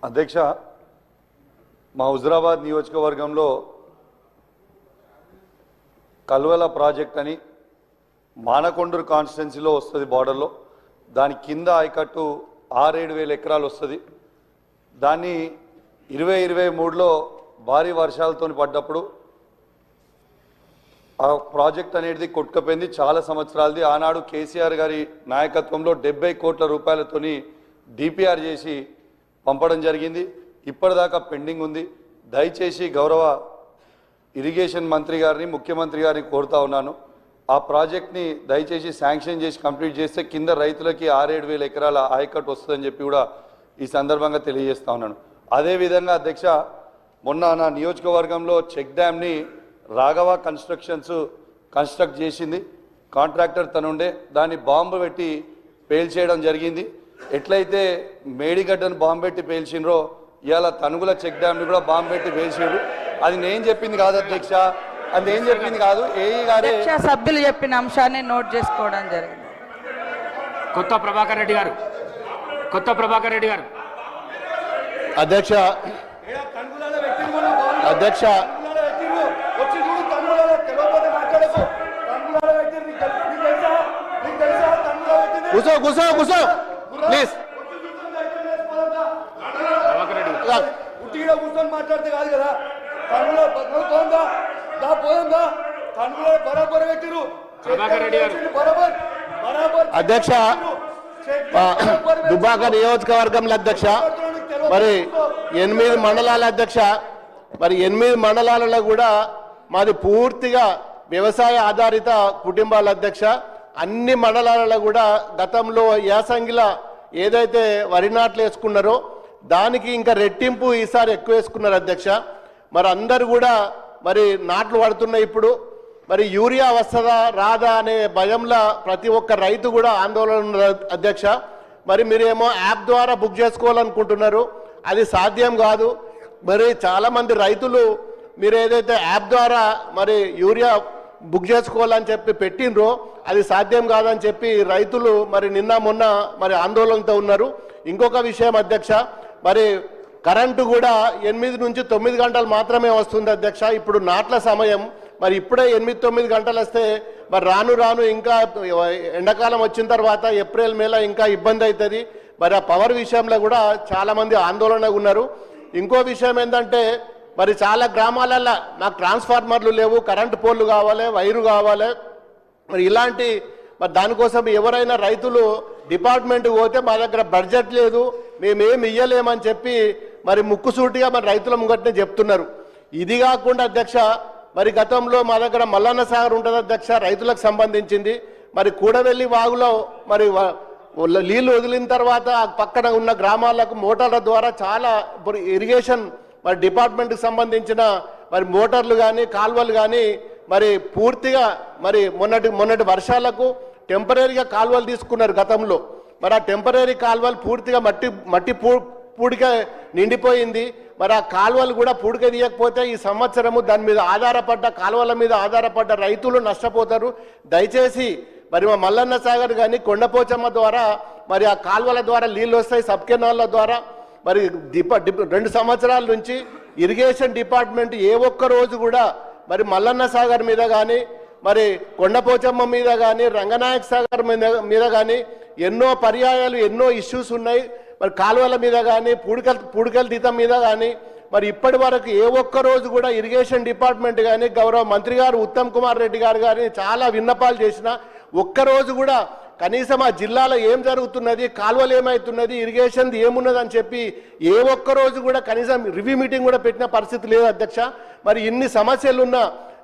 అధ్యక్ష, మా హుజరాబాద్ నియోజకవర్గంలో కల్వల ప్రాజెక్ట్ అని మానకొండూరు కాన్స్టిట్యున్సీలో వస్తుంది. బార్డర్లో దాని కింద ఆయకట్టు 6-7 ఎకరాలు వస్తుంది. దాన్ని 2023లో భారీ వర్షాలతో పడ్డప్పుడు ఆ ప్రాజెక్ట్ అనేది కొట్టుకుపోయింది. చాలా సంవత్సరాలది. ఆనాడు కేసీఆర్ గారి నాయకత్వంలో 70 కోట్ల రూపాయలతోని డిపిఆర్ చేసి పంపడం జరిగింది. ఇప్పటిదాకా పెండింగ్ ఉంది. దయచేసి గౌరవ ఇరిగేషన్ మంత్రి గారిని, ముఖ్యమంత్రి గారిని కోరుతా ఉన్నాను, ఆ ప్రాజెక్ట్ని దయచేసి శాంక్షన్ చేసి కంప్లీట్ చేస్తే కింద రైతులకి 6-7 ఎకరాల ఆయకట్టు వస్తుందని చెప్పి కూడా ఈ సందర్భంగా తెలియజేస్తా ఉన్నాను. అదేవిధంగా అధ్యక్ష, మొన్న నా నియోజకవర్గంలో చెక్ డ్యామ్ని రాఘవ కన్స్ట్రక్ట్ చేసింది. కాంట్రాక్టర్ తనుండే దాన్ని బాంబు పెట్టి పేల్చేయడం జరిగింది. ఎట్లయితే మేడిగడ్డను బాంబు పెట్టి పేల్చిండ్రో ఇవాళ తనుగుల చెక్ డ్యామ్ని కూడా బాంబు పెట్టి పేల్చారు. అది నేను చెప్పింది కాదు అధ్యక్ష, అది నేను చెప్పింది కాదు, ఏఈ గారే సభ్యులు చెప్పిన అంశాన్ని నోట్ చేసుకోవడం జరిగింది. కొత్త ప్రభాకర్ రెడ్డి గారు అధ్యక్ష అధ్యక్ష కూసో ప్లీజ్. కూర్చొని మాట్లాడితే కాదు కదా. అధ్యక్ష, దుబ్బాక నియోజకవర్గంలో అధ్యక్ష మరి 8 మండలాల అధ్యక్ష, మరి 8 మండలాలలో కూడా మాది పూర్తిగా వ్యవసాయ ఆధారిత కుటుంబాల అధ్యక్ష. అన్ని మండలాలలో కూడా గతంలో యాసంగిలో ఏదైతే వరి నాట్లు వేసుకున్నారో దానికి ఇంకా రెట్టింపు ఈసారి ఎక్కువ వేసుకున్నారు అధ్యక్ష. మరి అందరు కూడా మరి నాట్లు పడుతున్నాయి. ఇప్పుడు మరి యూరియా వస్తుందా రాదా అనే భయంలో ప్రతి ఒక్క రైతు కూడా ఆందోళన ఉన్నారు అధ్యక్ష. మరి మీరేమో యాప్ ద్వారా బుక్ చేసుకోవాలనుకుంటున్నారు, అది సాధ్యం కాదు. మరి చాలామంది రైతులు మీరు ఏదైతే యాప్ ద్వారా మరి యూరియా బుక్ చేసుకోవాలని చెప్పి పెట్టినరో అది సాధ్యం కాదని చెప్పి రైతులు మరి నిన్న మొన్న మరి ఆందోళనతో ఉన్నారు. ఇంకొక విషయం అధ్యక్ష, మరి కరెంటు కూడా 8 నుంచి 9 గంటలు మాత్రమే వస్తుంది అధ్యక్ష. ఇప్పుడు నాట్ల సమయం, మరి ఇప్పుడే 8-9 గంటలు వస్తే మరి రాను ఇంకా ఎండాకాలం వచ్చిన తర్వాత ఏప్రిల్ మేలో ఇంకా ఇబ్బంది అవుతుంది. మరి ఆ పవర్ విషయంలో కూడా చాలామంది ఆందోళనగా ఉన్నారు. ఇంకో విషయం ఏంటంటే మరి చాలా గ్రామాలలో నాకు ట్రాన్స్ఫార్మర్లు లేవు, కరెంటు పోల్లు కావాలి, వైరు కావాలి. మరి ఇలాంటి మరి దానికోసం ఎవరైనా రైతులు డిపార్ట్మెంట్కి పోతే మా దగ్గర బడ్జెట్ లేదు, మేమేమి ఇయ్యలేమని చెప్పి మరి ముక్కుసూటిగా మరి రైతుల ముంగటనే చెప్తున్నారు. ఇది కాకుండా అధ్యక్ష, మరి గతంలో మా దగ్గర మల్లన్న సాగర్ ఉంటుంది అధ్యక్ష, రైతులకు సంబంధించింది. మరి కూడవెల్లి వాగులో మరి నీళ్లు వదిలిన తర్వాత పక్కన ఉన్న గ్రామాలకు మోటార్ల ద్వారా చాలా ఇరిగేషన్ మరి డిపార్ట్మెంట్కి సంబంధించిన మరి మోటార్లు కానీ కాలువలు కానీ మరి పూర్తిగా మరి మొన్నటి వర్షాలకు టెంపరీగా కాలువలు తీసుకున్నారు గతంలో. మరి ఆ టెంపరీ కాలువలు పూర్తిగా మట్టి పూడిక నిండిపోయింది. మరి ఆ కాలువలు కూడా పూడిక తీయకపోతే ఈ సంవత్సరము దాని మీద ఆధారపడ్డ కాలువల మీద ఆధారపడ్డ రైతులు నష్టపోతారు. దయచేసి మరి మా మల్లన్న సాగర్ కానీ కొండపోచమ్మ ద్వారా మరి ఆ కాలువల ద్వారా నీళ్ళు వస్తాయి, సబ్ కెనాల్ల ద్వారా. మరి 2 సంవత్సరాల నుంచి ఇరిగేషన్ డిపార్ట్మెంట్ ఏ ఒక్క రోజు కూడా మరి మల్లన్న సాగర్ మీద కానీ మరి కొండపోచమ్మ మీద కానీ రంగనాయక సాగర్ మీద కానీ ఎన్నో పర్యాయాలు ఎన్నో ఇష్యూస్ ఉన్నాయి. మరి కాలువల మీద కానీ పూడికల తీతం మీద కానీ మరి ఇప్పటి వరకు ఏ ఒక్క రోజు కూడా ఇరిగేషన్ డిపార్ట్మెంట్ కానీ గౌరవ మంత్రి గారు ఉత్తమ్ కుమార్ రెడ్డి గారు కానీ చాలా విన్నపాలు చేసిన ఒక్కరోజు కూడా కనీసం ఆ జిల్లాలో ఏం జరుగుతున్నది, కాలువలు ఏమవుతున్నది, ఇరిగేషన్ ఏమున్నది అని చెప్పి ఏ ఒక్క రోజు కూడా కనీసం రివ్యూ మీటింగ్ కూడా పెట్టిన పరిస్థితి లేదు అధ్యక్ష. మరి ఇన్ని సమస్యలున్నా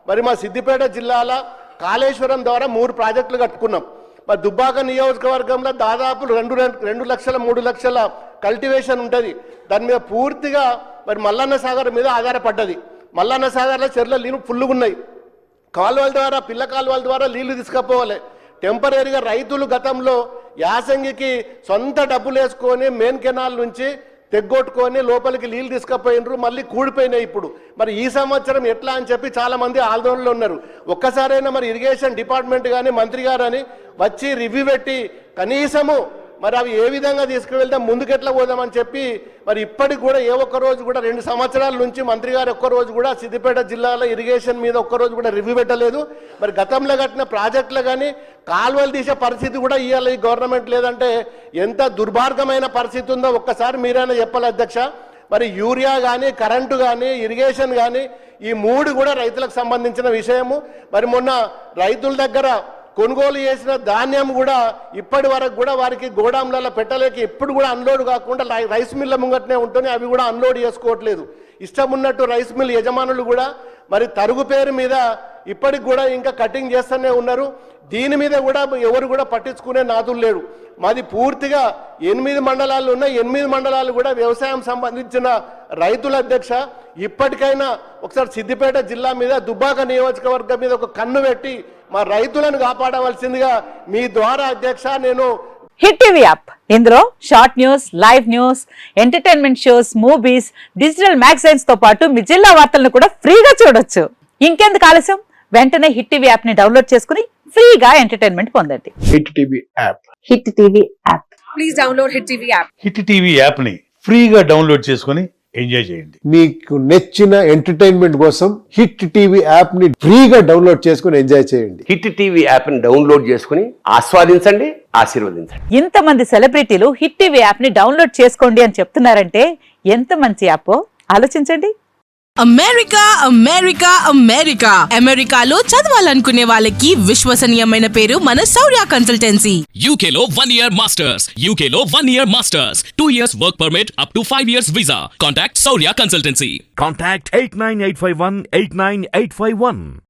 మరి మా సిద్దిపేట జిల్లాలో కాళేశ్వరం ద్వారా 3 ప్రాజెక్టులు కట్టుకున్నాం. మరి దుబ్బాక నియోజకవర్గంలో దాదాపు 2 లక్షల 3 లక్షల కల్టివేషన్ ఉంటుంది. దాని మీద పూర్తిగా మరి మల్లన్న సాగర్ మీద ఆధారపడ్డది. మల్లన్న సాగర్లో చెర్ల నీళ్ళు ఫుల్లుగా ఉన్నాయి. కాలువల ద్వారా పిల్ల కాలువల ద్వారా నీళ్లు తీసుకుపోవాలి. టెంపరీగా రైతులు గతంలో యాసంగికి సొంత డబ్బులు వేసుకొని మెయిన్ కెనాల్ నుంచి తెగ్గొట్టుకొని లోపలికి నీళ్ళు తీసుకుపోయినరు, మళ్ళీ కూడిపోయినాయి. ఇప్పుడు మరి ఈ సంవత్సరం ఎట్లా అని చెప్పి చాలామంది ఆందోళనలో ఉన్నారు. ఒక్కసారైనా మరి ఇరిగేషన్ డిపార్ట్మెంట్ కానీ మంత్రి గారు అని వచ్చి రివ్యూ పెట్టి కనీసము మరి అవి ఏ విధంగా తీసుకువెళ్తాం, ముందుకెట్లా పోదామని చెప్పి మరి ఇప్పటికి కూడా ఏ ఒక్క రోజు కూడా 2 సంవత్సరాల నుంచి మంత్రి గారు ఒక్క రోజు కూడా సిద్దిపేట జిల్లాలో ఇరిగేషన్ మీద ఒక్క రోజు కూడా రివ్యూ పెట్టలేదు. మరి గతంలో కట్టిన ప్రాజెక్టులు కానీ కాలువలు తీసే పరిస్థితి కూడా ఇవాళ ఈ గవర్నమెంట్ లేదంటే ఎంత దుర్మార్గమైన పరిస్థితి ఉందో ఒక్కసారి మీరైనా చెప్పాలి అధ్యక్ష. మరి యూరియా కానీ, కరెంటు కానీ, ఇరిగేషన్ కానీ ఈ 3 కూడా రైతులకు సంబంధించిన విషయము. మరి మొన్న రైతుల దగ్గర కొనుగోలు చేసిన ధాన్యం కూడా ఇప్పటి వరకు కూడా వారికి గోడాంలలో పెట్టలేక ఎప్పుడు కూడా అన్లోడ్ కాకుండా రైస్ మిల్ల ముంగట్నే ఉంటుంది, అవి కూడా అన్లోడ్ చేసుకోవట్లేదు. ఇష్టం ఉన్నట్టు రైస్ మిల్ యజమానులు కూడా మరి తరుగు పేరు మీద ఇప్పటికి కూడా ఇంకా కటింగ్ చేస్తూనే ఉన్నారు. దీని మీద కూడా ఎవరు కూడా పట్టించుకునే నాదులు లేడు. మాది పూర్తిగా 8 మండలాలు ఉన్నాయి. 8 మండలాలు కూడా వ్యవసాయం సంబంధించిన రైతుల అధ్యక్ష. ఇప్పటికైనా ఒకసారి సిద్దిపేట జిల్లా మీద, దుబ్బాక నియోజకవర్గం మీద ఒక కన్ను పెట్టి మా రైతులను కాపాడవలసిందిగా మీ ద్వారా అధ్యక్ష నేను. హిట్ టీవీ యాప్, ఇందులో short news, live news, entertainment shows, movies, digital magazines తో పాటు మీ జిల్లా వార్తలను కూడా ఫ్రీగా చూడొచ్చు. ఇంకెందుకు ఆలస్యం, వెంటనే హిట్ టీవీ యాప్ ని డౌన్లోడ్ చేసుకుని ఫ్రీగా ఎంటర్టైన్మెంట్ పొందండి. Hit TV app. Hit TV app. Please download hit TV app. Hit TV app ని ఫ్రీగా డౌన్లోడ్ చేసుకుని ఎంజాయ్ చేయండి. మీకు నచ్చిన ఎంటర్టైన్మెంట్ కోసం హిట్ టీవీ యాప్ ని ఫ్రీగా డౌన్లోడ్ చేసుకుని ఎంజాయ్ చేయండి. హిట్ టీవీ యాప్ ని డౌన్లోడ్ చేసుకుని ఆస్వాదించండి, ఆశీర్వదించండి. ఇంతమంది సెలబ్రిటీలు హిట్ టీవీ యాప్ ని డౌన్లోడ్ చేసుకోండి అని చెప్తున్నారంటే ఎంత మంచి యాప్ ఆలోచించండి. అమెరికా అమెరికా అమెరికా అమెరికాలో చదవాలనుకునే వాళ్ళకి విశ్వసనీయమైన పేరు మన శౌర్య కన్సల్టెన్సీ. UK లో 1 year masters. UK లో 1 year masters. 2 years work permit up to 5 years visa. Contact Saurya Consultancy. Contact 89851 89851.